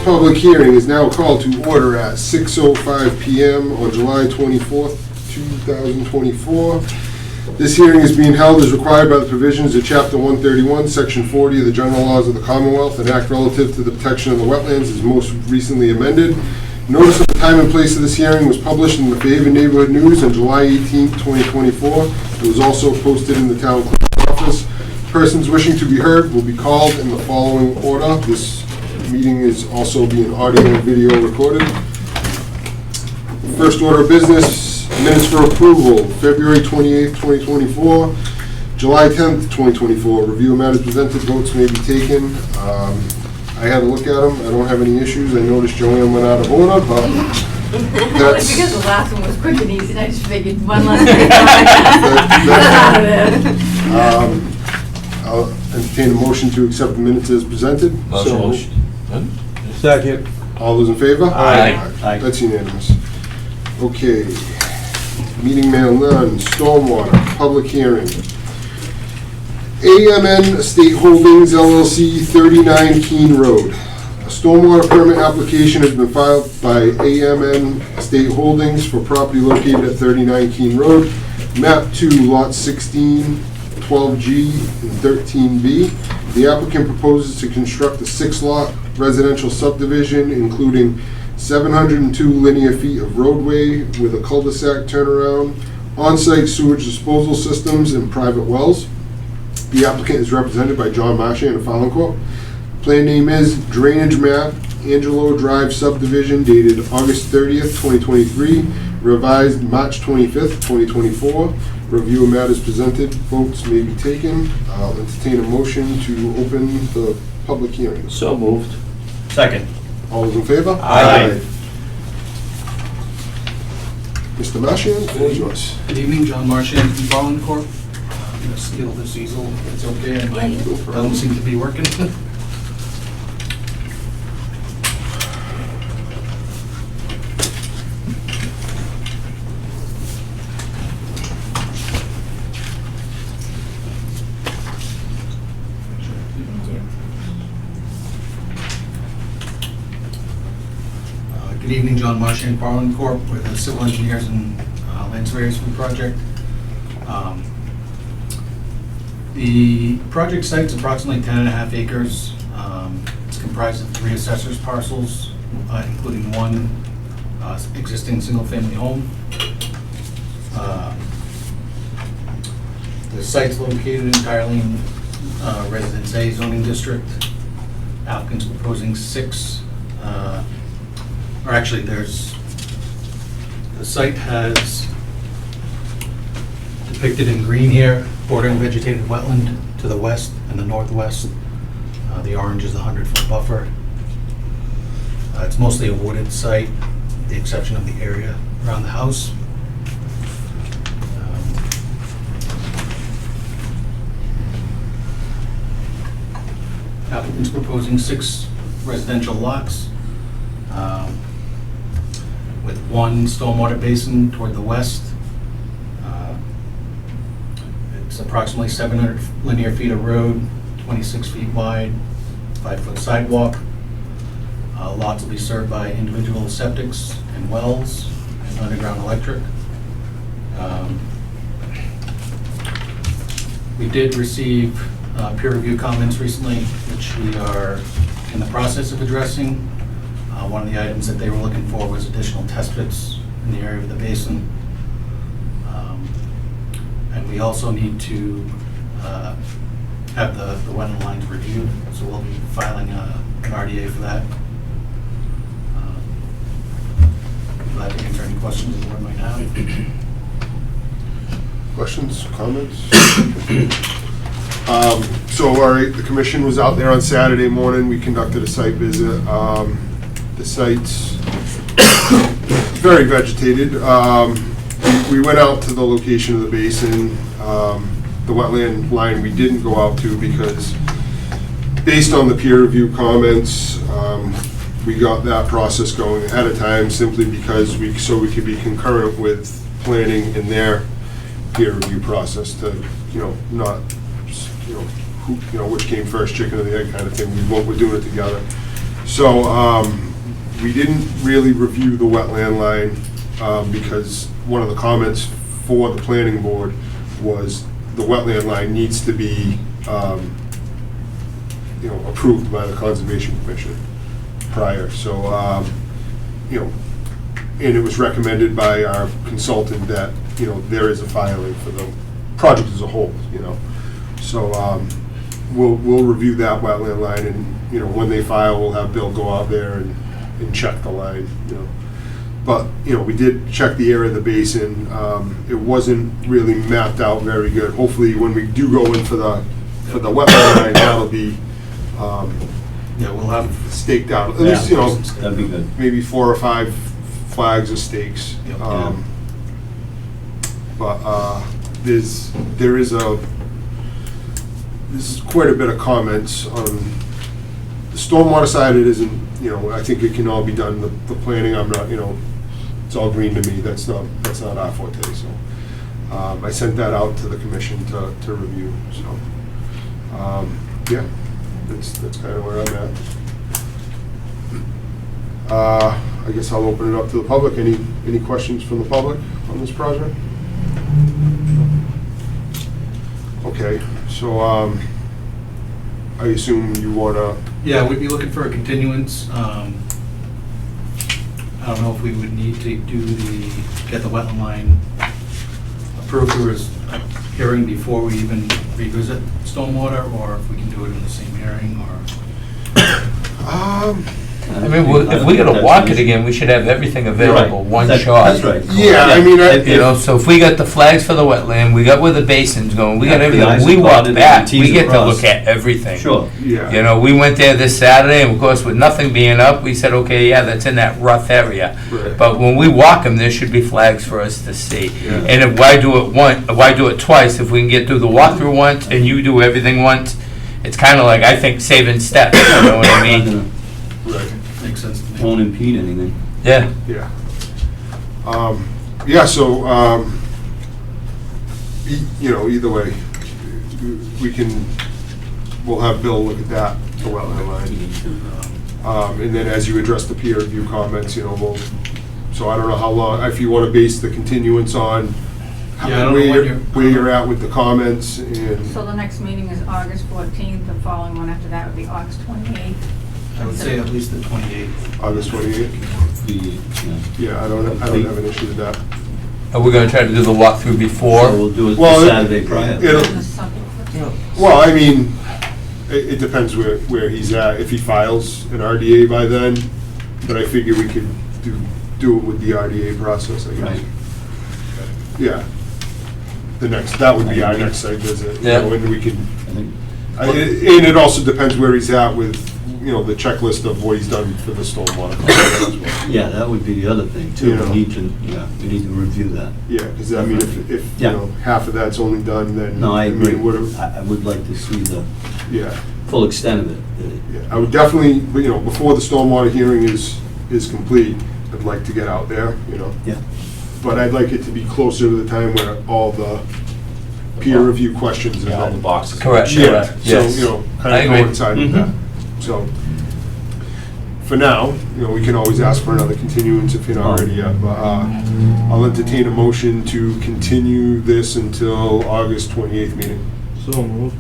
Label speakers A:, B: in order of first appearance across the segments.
A: public hearing is now called to order at 6:05 PM on July 24th, 2024. This hearing is being held as required by the provisions of Chapter 131, Section 40 of the General Laws of the Commonwealth, an act relative to the protection of the wetlands is most recently amended. Notice of the time and place of this hearing was published in the Fairhaven Neighborhood News on July 18th, 2024. It was also posted in the town clerk's office. Persons wishing to be heard will be called in the following order. This meeting is also being audio and video recorded. First order of business, minutes for approval, February 28th, 2024, July 10th, 2024. Review of matters presented, votes may be taken. I had a look at them. I don't have any issues. I noticed Joanne went out of order, but
B: that's... because the last one was quick and easy, and I just figured one less thing.
A: I'll entertain a motion to accept the minutes as presented.
C: Motion.
D: Second.
A: All those in favor?
C: Aye. Aye.
A: That's unanimous. Okay. Meeting mail none. Stormwater. Public hearing. AMN Estate Holdings LLC, 39 Keene Road. A stormwater permit application has been filed by AMN Estate Holdings for property located at 39 Keene Road, map 2, lot 16, 12G and 13B. The applicant proposes to construct a 6-lot residential subdivision, including 702 linear feet of roadway with a cul-de-sac turnaround, on-site sewage disposal systems, and private wells. The applicant is represented by John Marchand of Fallencourt. Plan name is Drainage Map, Angelo Drive Subdivision, dated August 30th, 2023, revised March 25th, 2024. Review of matters presented, votes may be taken. I'll entertain a motion to open the public hearing.
C: So moved. Second.
A: All those in favor?
C: Aye.
A: Mr. Marchand, the floor is yours.
E: Good evening, John Marchand from Fallencourt. I'm going to steal this easel, if it's okay. It doesn't seem to be working. Good evening, John Marchand, Fallencourt. We're the civil engineers and land surveyors for the project. The project site's approximately 10.5 acres. It's comprised of 3 assessors parcels, including 1 existing single-family home. The site's located entirely in Residence A zoning district. Applicant's proposing 6, or actually the site has depicted in green here, bordering vegetated wetland to the west and the northwest. The orange is the 100-foot buffer. It's mostly a wooded site, with the exception of the area around the house. Applicant's proposing 6 residential lots with 1 stormwater basin toward the west. It's approximately 700 linear feet of road, 26 feet wide, 5-foot sidewalk. Lots will be served by individual septics and wells and underground electric. We did receive peer review comments recently, which we are in the process of addressing. One of the items that they were looking for was additional test pits in the area of the basin. And we also need to have the wetland lines reviewed, so we'll be filing an RDA for that. Glad to answer any questions the board might have.
A: Questions, comments? So, all right, the commission was out there on Saturday morning. We conducted a site visit. The site's very vegetated. We went out to the location of the basin. The wetland line we didn't go out to because based on the peer review comments, we got that process going ahead of time simply because we could be concurrent with planning in their peer review process to, not, which came first, chicken or the egg kind of thing. We're doing it together. So, we didn't really review the wetland line, because one of the comments for the planning board was the wetland line needs to be, approved by the Conservation Commission prior, so, and it was recommended by our consultant that, there is a filing for the project as a whole, So, we'll review that wetland line, and, when they file, we'll have Bill go out there and check the line, But, we did check the area of the basin. It wasn't really mapped out very good. Hopefully, when we do go in for the wetland line, that'll be
E: Yeah, we'll have,
A: staked out. At least,
C: That'd be good.
A: maybe 4 or 5 flags or stakes.
E: Yep.
A: But there's quite a bit of comments on the stormwater side. It isn't, I think it can all be done. The planning, I'm not, it's all green to me. That's not our forte. So I sent that out to the commission to review. So yeah, that's kind of where I'm at. I guess I'll open it up to the public. Any questions from the public on this project? Okay, so I assume you want to...
E: yeah, we'd be looking for a continuance. I don't know if we would need to get the wetland line approved through a hearing before we even revisit stormwater, or if we can do it in the same hearing, or...
D: I mean, if we gotta walk it again, we should have everything available, one shot.
C: That's right.
A: Yeah, I mean,
D: So if we got the flags for the wetland, we got where the basin's going, we got
C: Yeah, the
D: everything,
C: I's
D: we
C: are
D: walk
C: dotted and
D: back,
C: the
D: we
C: T's
D: get
C: are
D: to look
C: crossed.
D: at everything.
C: Sure.
A: yeah.
D: We went there this Saturday, and of course, with nothing being up, we said, okay, yeah, that's in that rough area.
A: Right.
D: But when we walk them, there should be flags for us to see.
A: Yeah.
D: And why do it twice? If we can get through the walkthrough once, and you do everything once, it's kind of like, I think, saving steps, you know what I
C: Not
D: mean?
C: gonna-
A: Right.
E: makes sense to me.
C: Won't impede anything.
D: Yeah.
A: Yeah. So, either way, we'll have Bill look at that, the wetland line. And then as you address the peer review comments, so I don't know how long, if you want to base the continuance on
E: Yeah, I don't know
A: where you're at with the comments and...
B: So the next meeting is August 14th, the following one after that would be August 28th.
E: I would say at least the 28th.
A: August 28th? Yeah, I don't have an issue with that.
D: Are we gonna try to do the walkthrough
C: So
D: before?
C: we'll do it
A: Well,
C: the Saturday prior.
A: it'll-
B: On the Sunday.
A: Well, I mean, it depends where he's at. If he files an RDA by then, but I figure we could do it with the RDA process, I guess.
C: Right.
A: Yeah. That would be our next site visit.
D: Yeah.
A: And we can,
C: I think
A: and it also depends where he's at with, the checklist of what he's done for the stormwater project as well.
C: Yeah, that would be the other thing too.
A: Yeah.
C: We need to review that.
A: Yeah, because I mean, if
C: Yeah.
A: half of that's only done, then.
C: No, I agree.
A: mean, would've-
C: I would like to see the
A: Yeah.
C: full extent of it.
A: Yeah, I would definitely, before the stormwater hearing is complete, I'd like to get out there,
C: Yeah.
A: But I'd like it to be closer to the time where all the peer review questions are
F: Yeah, all the
A: done.
F: boxes.
D: Correct,
A: Yeah,
D: correct, yes.
A: so,
D: I
A: kind of
D: agree.
A: coincide with
C: Mhm.
A: that. So, for now, we can always ask for another continuance if you're not ready yet, but I'll entertain a motion to continue this until August 28th meeting.
D: So moved.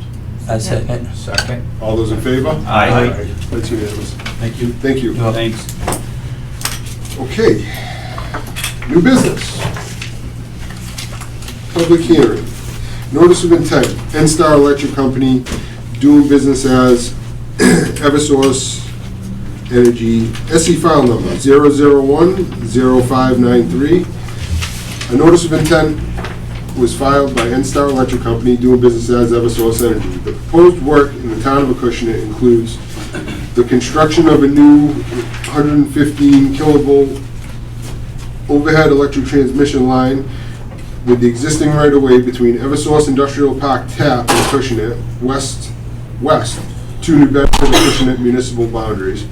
D: I second.
E: Second.
A: All those in favor?
C: Aye.
A: That's unanimous.
E: Thank you.
A: Thank you.
D: Yeah.
C: Thanks.
A: Okay, new business. Public hearing. Notice of intent, N-Star Electric Company doing business as Eversource Energy, SE file number 0010593. A notice of intent was filed by N-Star Electric Company doing business as Eversource Energy. The proposed work in the town of Acushnet includes the construction of a new 115 kilovolt overhead electric transmission line with the existing right-of-way between Eversource Industrial Park Tap and Acushnet, west to New Bedford and Acushnet municipal boundaries.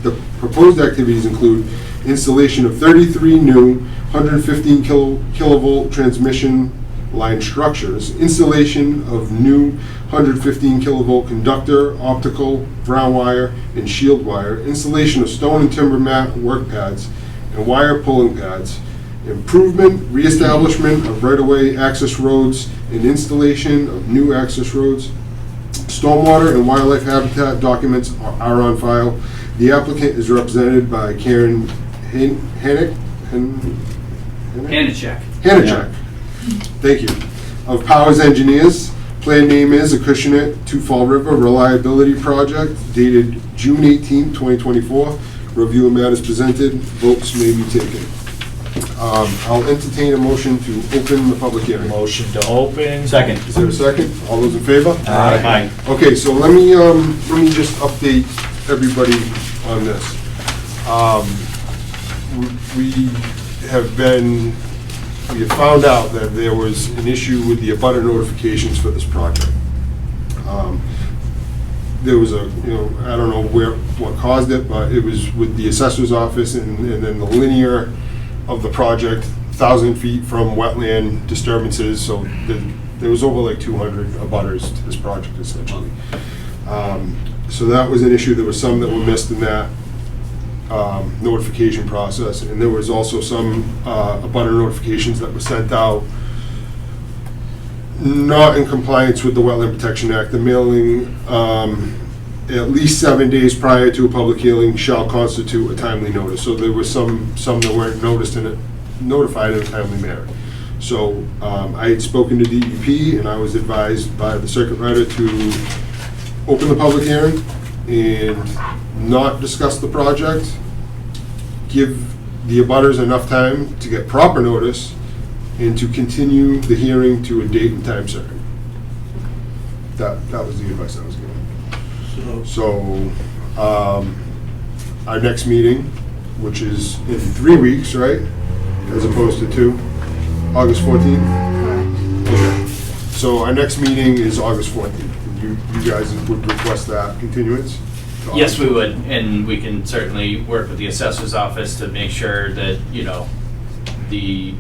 A: The proposed activities include installation of 33 new 115 kilovolt transmission line structures, installation of new 115 kilovolt conductor, optical, brown wire, and shield wire, installation of stone and timber mat work pads and wire pulling pads, improvement, reestablishment of right-of-way access roads, and installation of new access roads. Stormwater and wildlife habitat documents are on file. The applicant is represented by Karen Hannick. Hanachek. Thank you. Of Powers Engineers. Plan name is Acushnet to Fall River Reliability Project, dated June 18, 2024. Review of matters presented. Votes may be taken. I'll entertain a motion to open the public hearing.
F: Motion to open.
C: Second.
A: Is there a second? All those in favor?
F: Aye.
A: Okay, so let me just update everybody on this. We have found out that there was an issue with the abutter notifications for this project. There was I don't know what caused it, but it was with the assessor's office and then the linear of the project, 1,000 feet from wetland disturbances, so there was over like 200 abutters to this project essentially. So that was an issue. There were some that were missed in that notification process, and there was also some abutter notifications that were sent out not in compliance with the Wetland Protection Act. The mailing at least 7 days prior to a public hearing shall constitute a timely notice. So there were some that weren't notified in a timely manner. So I had spoken to DEP, and I was advised by the circuit rider to open the public hearing and not discuss the project, give the abutters enough time to get proper notice, and to continue the hearing to a date and time certain. That was the advice I was given. So our next meeting, which is in 3 weeks, right? As opposed to 2, August 14th? Okay. So our next meeting is August 14th. You guys would request that continuance?
G: Yes, we would, and we can certainly work with the assessor's office to make sure that, the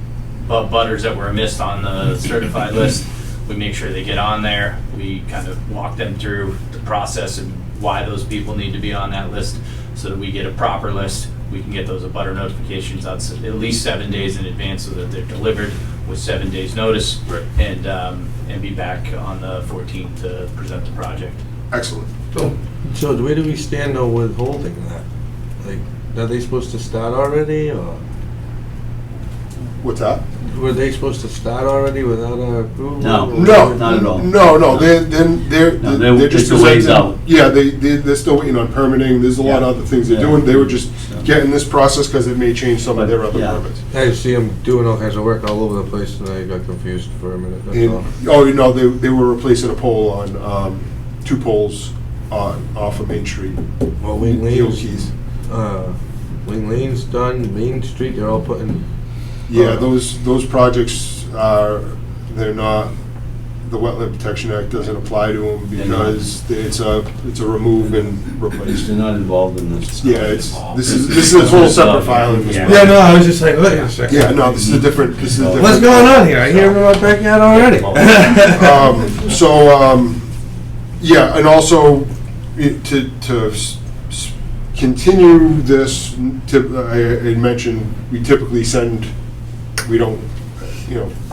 G: butters that were missed on the certified list, we make sure they get on there. We kind of walk them through the process and why those people need to be on that list so that we get a proper list. We can get those abutter notifications out at least 7 days in advance so that they're delivered with 7 days notice.
A: Right.
G: And be back on the 14th to present the project.
A: Excellent.
H: So where do we stand on withholding that? Like, are they supposed to start already, or
A: What's that?
H: were they supposed to start already without our approval?
C: No.
A: No,
C: Not at all.
A: No, they're
C: No, they're
A: just
C: just a ways
A: presenting-
C: out.
A: Yeah, they're still waiting on permitting. There's a lot of other things they're
C: Yeah.
A: doing. They were just getting this process because it may change some of their other
C: Yeah.
A: permits.
H: I just see them doing all kinds of work all over the place, and I got confused for a minute, that's
A: And,
H: all.
A: they were replacing a pole on, 2 poles off of Main Street.
H: Well, Wing
A: The old
H: Lane's,
A: keys.
H: Wing Lane's done, Main Street, they're all putting,
A: Yeah, those projects they're not, the Wetland Protection Act doesn't apply to them
C: They're not.
A: because it's a remove and replace.
C: They're not involved in this.
A: Yeah, this is a whole separate filing.
C: Yeah.
H: yeah, no, I was just like, wait a second.
A: Yeah, no, this is a different.
H: What's going on here? I hear about backyard already.
A: Yeah, and also to continue this, I had mentioned, we typically send, we don't,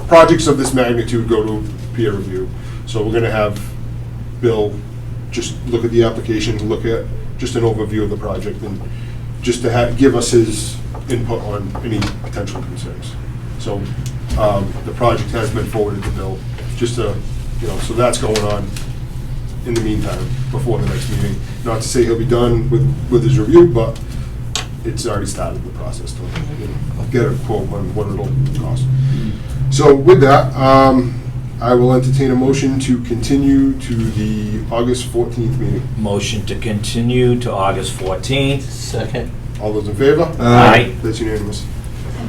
A: projects of this magnitude go to peer review. So we're gonna have Bill just look at the application, look at just an overview of the project, and just to give us his input on any potential concerns. So the project has been forwarded to Bill, just to, so that's going on in the meantime, before the next meeting. Not to say he'll be done with his review, but it's already started the process to get a quote on what it'll cost. So with that, I will entertain a motion to continue to the August 14th meeting.
F: Motion to continue to August 14th.
H: Second.
A: All those in favor?
F: Aye.
A: That's unanimous.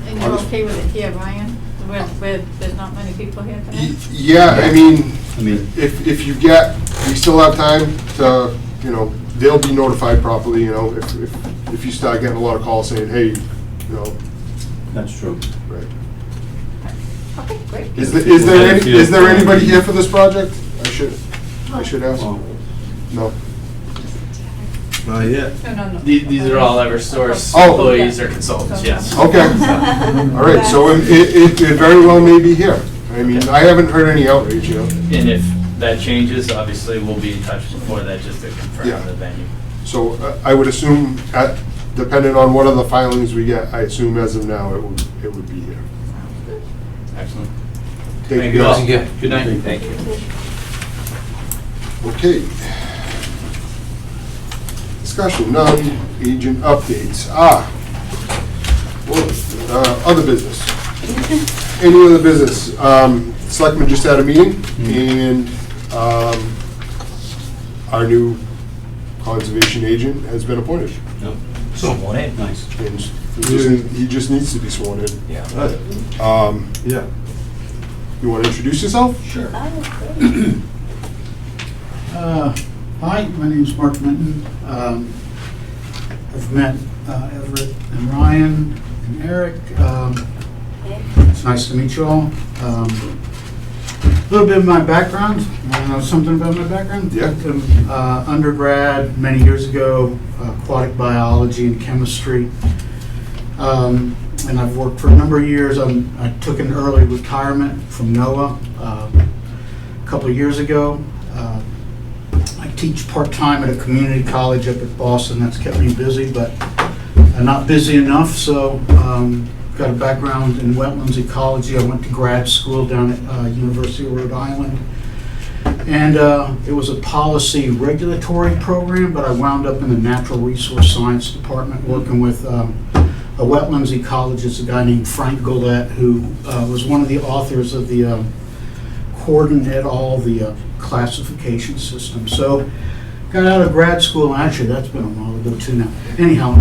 B: And you're okay with it here, Brian? Where there's not many people here tonight?
A: Yeah, I mean,
C: I mean,
A: if you we still have time to, they'll be notified properly, if you start getting a lot of calls saying, hey,
C: that's true.
A: right.
B: Okay, great.
A: Is there anybody here for this project? I should ask. No.
H: Not yet.
B: No.
G: These are all Eversource
A: Oh.
G: employees or consultants, yes.
A: Okay. All right, so it very well may be here. I mean, I haven't heard any outrage, you know?
G: And if that changes, obviously, we'll be in touch before that just to confirm
A: Yeah.
G: the venue.
A: So I would assume, depending on what other filings we get, I assume as of now, it would be here.
G: Excellent.
A: Thank you, guys.
G: Good night.
D: Thank you.
A: Okay. Discussion, non-agent updates. Other business. Any other business? Selectmen just had a meeting, and our new conservation agent has been appointed.
F: Sworn in.
C: Nice.
A: And he just needs to be sworn in.
F: Yeah.
H: Yeah.
A: You want to introduce yourself?
I: Sure. Hi, my name's Mark Minton. I've met Everett and Ryan and Eric. It's nice to meet you all. A little bit of my background. You want to know something about my background?
A: Yeah.
I: Undergrad, many years ago, aquatic biology and chemistry. And I've worked for a number of years. I took an early retirement from NOAA a couple of years ago. I teach part-time at a community college up at Boston. That's kept me busy, but not busy enough. So got a background in wetlands ecology. I went to grad school down at University of Rhode Island. And it was a policy regulatory program, but I wound up in the natural resource science department working with a wetlands ecologist, a guy named Frank Golette, who was one of the authors of the Corden et al., the classification system. So got out of grad school, and actually that's been a while ago too now. Anyhow,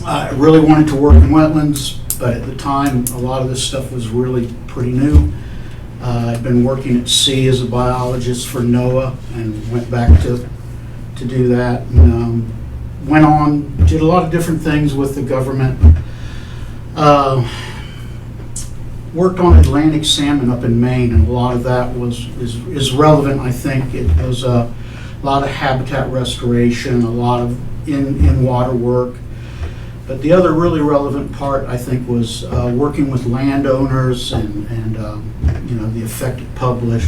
I: I really wanted to work in wetlands, but at the time a lot of this stuff was really pretty new. I'd been working at sea as a biologist for NOAA and went back to do that. And, went on, did a lot of different things with the government. Worked on Atlantic salmon up in Maine, and a lot of that is relevant, I think. It was a lot of habitat restoration, a lot of in-water work. But the other really relevant part, I think, was working with landowners and the affected public,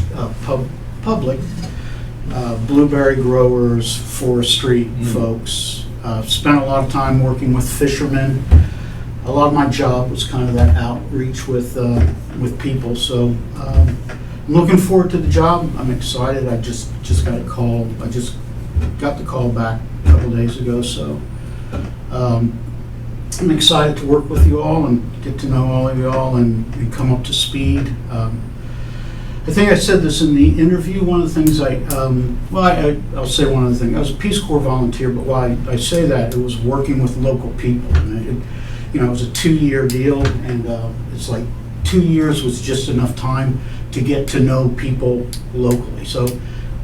I: blueberry growers, forestry folks. Spent a lot of time working with fishermen. A lot of my job was kind of that outreach with people. So I'm looking forward to the job. I'm excited. I just got a call. I just got the call back a couple days ago. So I'm excited to work with you all and get to know all of you all and come up to speed. I think I said this in the interview. One of the things I'll say one of the things. I was a Peace Corps volunteer, but why I say that, it was working with local people. And it was a 2-year deal, and it's like 2 years was just enough time to get to know people locally. So,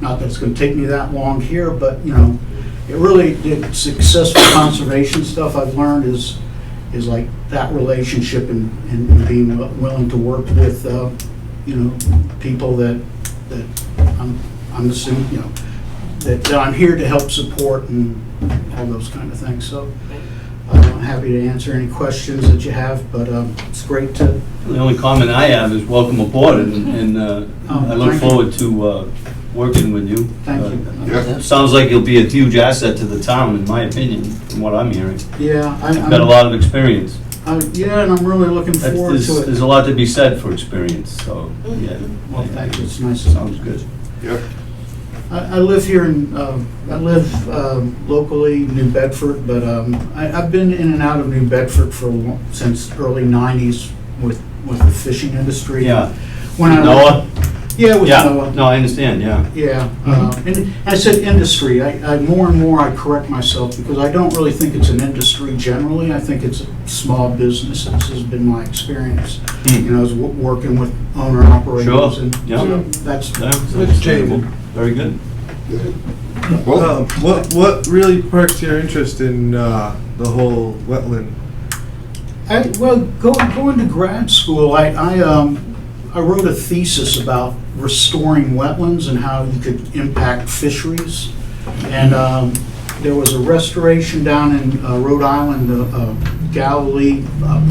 I: not that it's going to take me that long here, but it really, the successful conservation stuff I've learned is like that relationship and being willing to work with people that I'm assuming that I'm here to help support and all those kind of things. So I'm happy to answer any questions that you have, but it's great to.
C: The only comment I have is welcome aboard, and I look forward to working with you.
I: Thank you.
A: Yeah.
C: Sounds like you'll be a huge asset to the town, in my opinion, from what I'm hearing.
I: Yeah,
C: You've got a lot of experience.
I: Yeah, and I'm really looking forward to it.
C: There's a lot to be said for experience, so, yeah.
I: Well, thank you. It's nice.
C: Sounds good.
A: Yeah.
I: I live here locally, New Bedford, but I've been in and out of New Bedford since early '90s with the fishing industry.
C: Yeah.
I: When
C: Noah?
I: Yeah, with
C: Yeah,
I: Noah.
C: no, I understand, yeah.
I: Yeah, and I said industry. I more and more I correct myself because I don't really think it's an industry generally. I think it's a small business. This has been my experience. As working with owner operators.
C: Sure,
I: And
C: yeah.
I: so that's
C: Understandable. Very good.
A: Well,
H: What really perks your interest in the whole wetland
I: Going to grad school, I wrote a thesis about restoring wetlands and how you could impact fisheries. And there was a restoration down in Rhode Island, Galilee,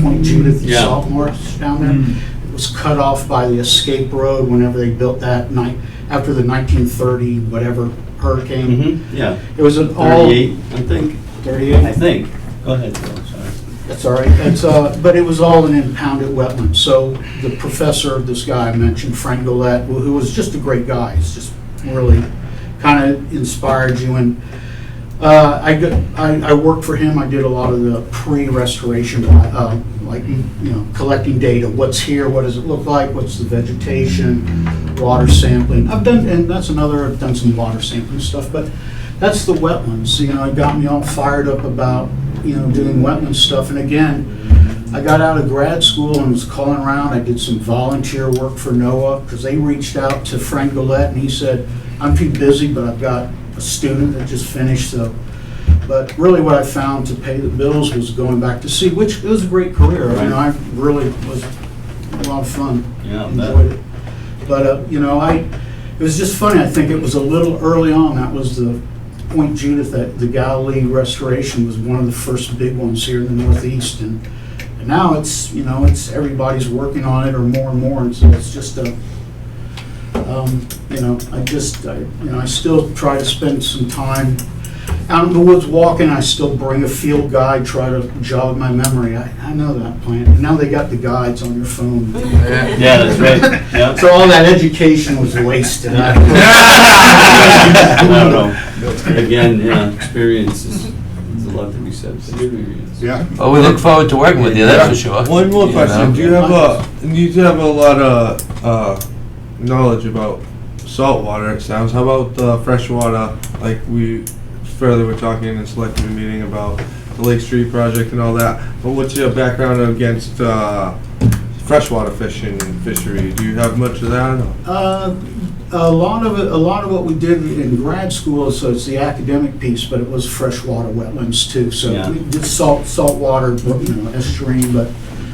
I: Point Judith, the
C: Yeah.
I: salt marsh down there. It was cut off by the escape road whenever they built that night after the 1930 whatever hurricane.
C: Yeah,
I: It was an all
C: 38, I think.
I: 38.
C: I think. Go ahead, Bill, sorry.
I: That's all right. But it was all an impounded wetland. So the professor, this guy I mentioned, Frank Golette, who was just a great guy, he's just really kind of inspired you. And I worked for him. I did a lot of the pre-restoration, like collecting data. What's here? What does it look like? What's the vegetation? Water sampling. I've done some water sampling stuff, but that's the wetlands. It got me all fired up about doing wetland stuff. And again, I got out of grad school and was calling around. I did some volunteer work for NOAA because they reached out to Frank Golette and he said, I'm too busy, but I've got a student that just finished. But really what I found to pay the bills was going back to sea, which it was a great career.
C: Right.
I: I really was a lot of fun.
C: Yeah, I
I: Enjoyed it. But, it was just funny. I think it was a little early on. That was the Point Judith, that the Galilee restoration was one of the first big ones here in the Northeast, and now it's everybody's working on it or more and more, and so it's just I still try to spend some time out in the woods walking. I still bring a field guide, try to jog my memory. I know that plant. And now they got the guides on your phone.
C: Yeah, that's right, yeah.
I: So all that education was wasted.
C: I don't know. Again, yeah, experience there's a lot to be said for experience.
A: Yeah.
D: Well, we look forward to working with you, that's for sure.
H: One more
D: You
H: question.
D: know?
H: Do you have a lot of knowledge about saltwater? It sounds. How about freshwater? Like we further were talking in the selectmen meeting about the Lake Street project and all that. But what's your background against freshwater fishing and fishery? Do you have much of that?
I: A lot of what we did in grad school, so it's the academic piece, but it was freshwater wetlands too. So
C: Yeah.
I: we did saltwater, estuarine, but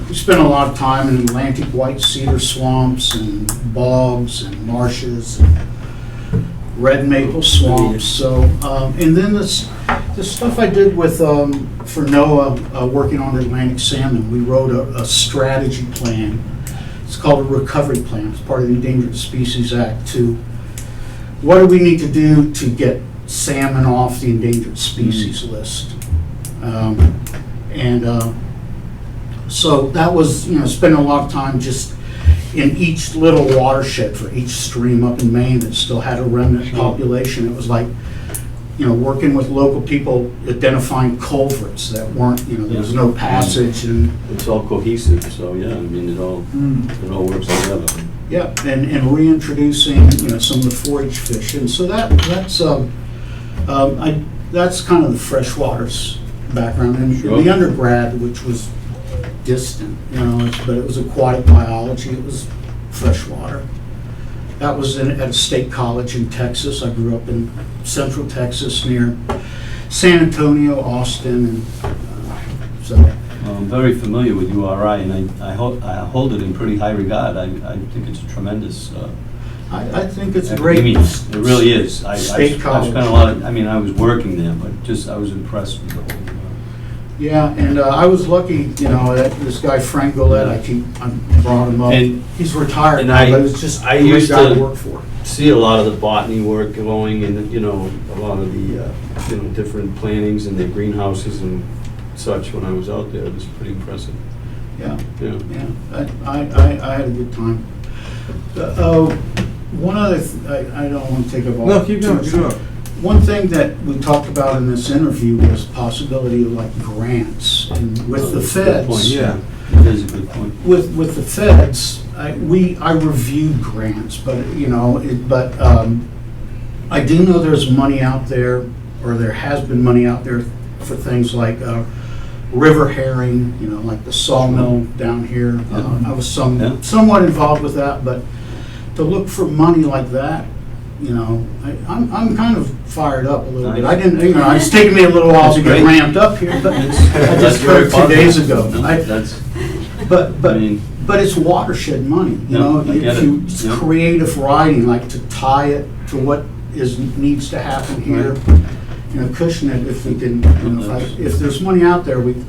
I: we spent a lot of time in Atlantic white cedar swamps and bogs and marshes and red maple swamps. So, and then the stuff I did with for NOAA, working on Atlantic salmon, we wrote a strategy plan. It's called a recovery plan. It's part of the Endangered Species Act. To what do we need to do to get salmon off the endangered species list? So that was, spending a lot of time just in each little watershed for each stream up in Maine that still had a remnant population. It was like, working with local people, identifying culverts that weren't, there was no passage and.
C: It's all cohesive, so yeah, I mean, it all works together.
I: Yeah, and reintroducing, some of the forage fish. And so that's kind of the freshwater's background. And
C: Sure.
I: the undergrad, which was distant, but it was aquatic biology, it was freshwater. That was at a state college in Texas. I grew up in central Texas near San Antonio, Austin, and so.
C: I'm very familiar with URI, and I hold it in pretty high regard. I think it's a tremendous.
I: I think it's a great.
C: I mean, it really is. I
I: state college.
C: spent a lot of. I was working there, but I was impressed with the whole.
I: Yeah, and I was lucky, that this guy Frank Golette, I brought him up.
C: And-
I: He's retired
C: and
I: now, but it was just
C: I
I: a great
C: used
I: guy
C: to-
I: to work for.
C: See a lot of the botany work going, and a lot of the different plantings and their greenhouses and such. When I was out there, it was pretty impressive.
I: Yeah,
C: Yeah.
I: yeah, I had a good time. One other, I don't want to take up all.
H: No, keep going. Keep going.
I: One thing that we talked about in this interview was possibility of like grants, and with the
C: That's a good point.
I: feds.
H: Yeah.
C: That is a good point.
I: With the feds, I reviewed grants, but I do know there's money out there, or there has been money out there for things like river herring, like the sawmill down here. I was somewhat involved with that, but to look for money like that, I'm kind of fired up a little bit. I didn't, it's taken me a little while to get
C: That's great.
I: ramped up here, but I
C: That's
I: just
C: very
I: heard 2 days
C: positive.
I: ago.
C: No, that's, I mean,
I: But it's watershed money,
C: Yeah, I get
I: if
C: it.
I: you,
C: Yeah.
I: creative writing, like to tie it to what needs to happen here. Acushnet, if we can, if there's money out there, and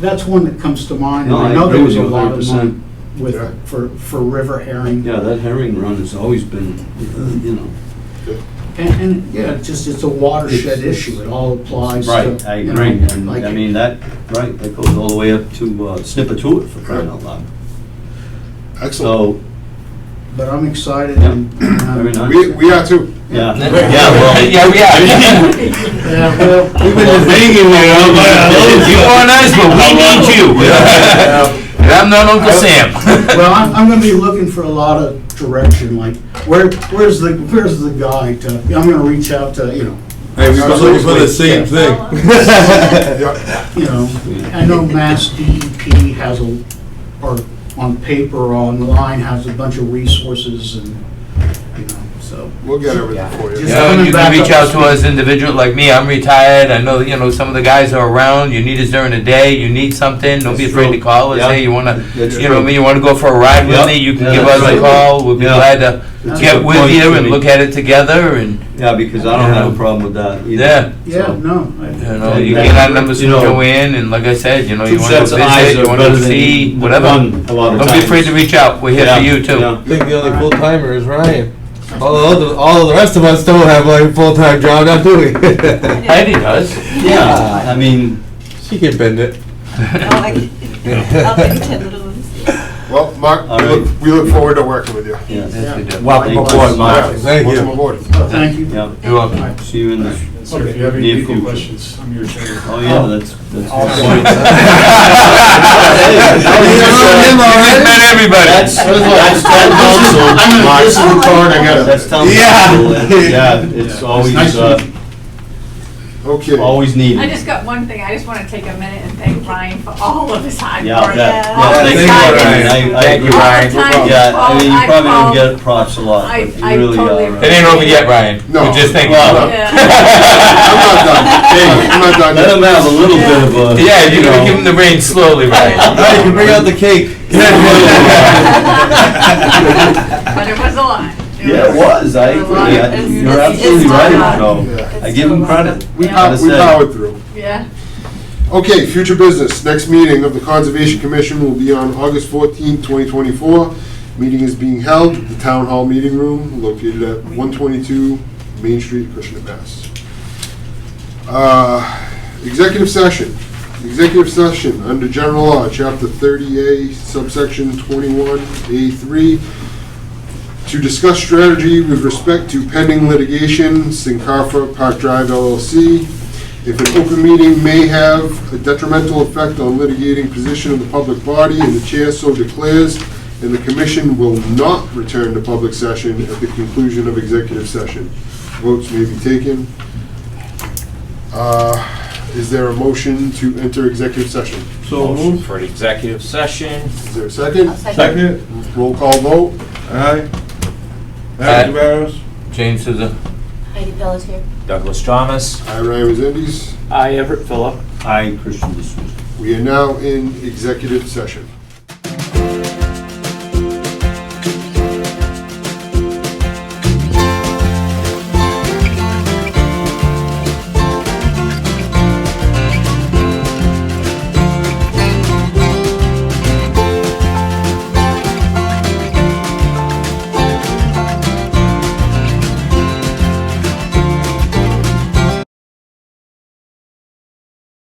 I: that's one that comes to mind.
C: No,
I: And I
C: I
I: know there
C: agree
I: was a
C: with you
I: lot of money
C: 100%.
A: Yeah.
I: for river herring.
C: yeah, that herring run has always been,
I: And it's a watershed issue. It all applies to.
C: right, I agree. And
I: like-
C: I mean, that goes all the way up to Snippatuit for crying out loud.
A: Excellent.
C: So,
I: But I'm excited.
C: Yeah.
I: and
C: Very nice.
A: We are too.
C: yeah,
D: Yeah,
C: well.
D: yeah, we are.
I: Yeah, well,
H: We've been just hanging there.
D: You want us, but we need you. And I'm not Uncle Sam.
I: well, I'm going to be looking for a lot of direction. Like, where's the guy to? I'm going to reach out to
H: Hey, we've been looking for the same thing.
A: Yeah.
I: I know Mass DEP has or on paper or online has a bunch of resources and so.
A: We'll get everything for you.
I: Just-
D: Yeah, you can reach out to us individual, like me, I'm retired, I know, some of the guys are around, you need us during the day, you need something, don't be
C: That's
D: afraid
C: true.
D: to call us,
C: Yeah.
D: hey, you wanna,
C: That's
D: you know
C: true.
D: me, you wanna go for a ride with
C: Yep.
D: me, you can
C: Yeah,
D: give
C: that's
D: us a
C: right.
D: call, we'll be
C: Yeah.
D: glad to
C: That's a
D: get
C: good
D: with
C: point,
D: you and
C: Jimmy.
D: look at it together, and,
C: Yeah, because I don't have a problem with that either.
D: yeah.
I: Yeah,
C: So,
I: no.
D: You get our numbers from Joanne, and like I said, you
C: Two
D: wanna go
C: sets of eyes
D: visit, you
C: are
D: wanna
C: better
D: see,
C: than
D: whatever.
C: one a lot of
D: Don't be afraid to
C: times.
D: reach out, we're here for you too.
C: Yeah.
H: I think the only full timer is Ryan. All of the rest of us don't have like a full time job, not do we?
D: Heidi does.
C: Yeah, I mean,
H: She can bend it.
J: I'll take 10 little ones.
A: Well, Mark,
C: All
A: we look forward to working with you.
C: yeah,
D: Yes, we do.
F: Welcome
C: Thank
F: aboard,
C: you.
F: Mark.
H: Thank
A: Welcome
H: you.
A: aboard.
I: Thank you.
C: yeah.
D: You're welcome.
C: See you in the
K: Okay, if you have any
C: near
K: legal
C: future.
K: questions, I'm your attorney.
C: Oh, yeah, that's good
K: Also-
C: point.
D: You just met everybody.
C: That's town council. Mark.
A: This is recording, yeah.
C: That's town
H: Yeah.
C: council. and, yeah, it's always,
I: Nice to meet
A: Okay.
C: always needed.
B: I just got one thing, I just want to take a minute and thank Ryan for all of his hard
C: Yeah,
B: work.
C: that,
B: All
C: yeah,
B: the
C: thank you,
B: time.
C: Ryan. I
D: Thank you,
C: agree.
D: Ryan.
B: All the time
C: Yeah,
B: you
C: I mean, you
B: called,
C: probably don't
B: called.
C: get props a lot,
B: I-
C: but
B: I
C: you really
B: totally
C: are.
D: It ain't over yet, Ryan.
A: No.
D: We're just thinking
C: Well,
D: about it.
B: Yeah.
A: I'm not done. I'm not done
C: Let
A: yet.
C: him have a little bit of a.
D: Yeah, you're
C: you
D: gonna
C: know.
D: give him the reins slowly, Ryan.
H: Right, you can bring out the cake.
B: But it was a lot.
C: Yeah, it was, I agree. You're absolutely right, so I give him credit.
A: We
C: Gotta say.
A: powered through.
B: Yeah.
A: Okay, future business. Next meeting of the Conservation Commission will be on August 14th, 2024. Meeting is being held at the Town Hall Meeting Room located at 122 Main Street, Acushnet, Mass. Executive session. Executive session under General Law, Chapter 30A, subsection 21A3, to discuss strategy with respect to pending litigation, Sincarfa Park Drive LLC. If an open meeting may have a detrimental effect on litigating position of the public body and the chair so declares, and the commission will not return to public session at the conclusion of executive session. Votes may be taken. Is there a motion to enter executive session?
H: So
F: Motion
H: moved.
F: for an executive session.
A: Is there a second?
B: I'll
H: Second.
A: Roll call vote.
H: Aye.
D: Aye.
H: Aye, Barrows.
D: Jane Souza.
J: Heidi Pelletier.
F: Douglas Thomas.
A: I, Ryan Resendes.
F: I, Everett Phillip.
C: I, Christian D'Souza.
A: We are now in executive session.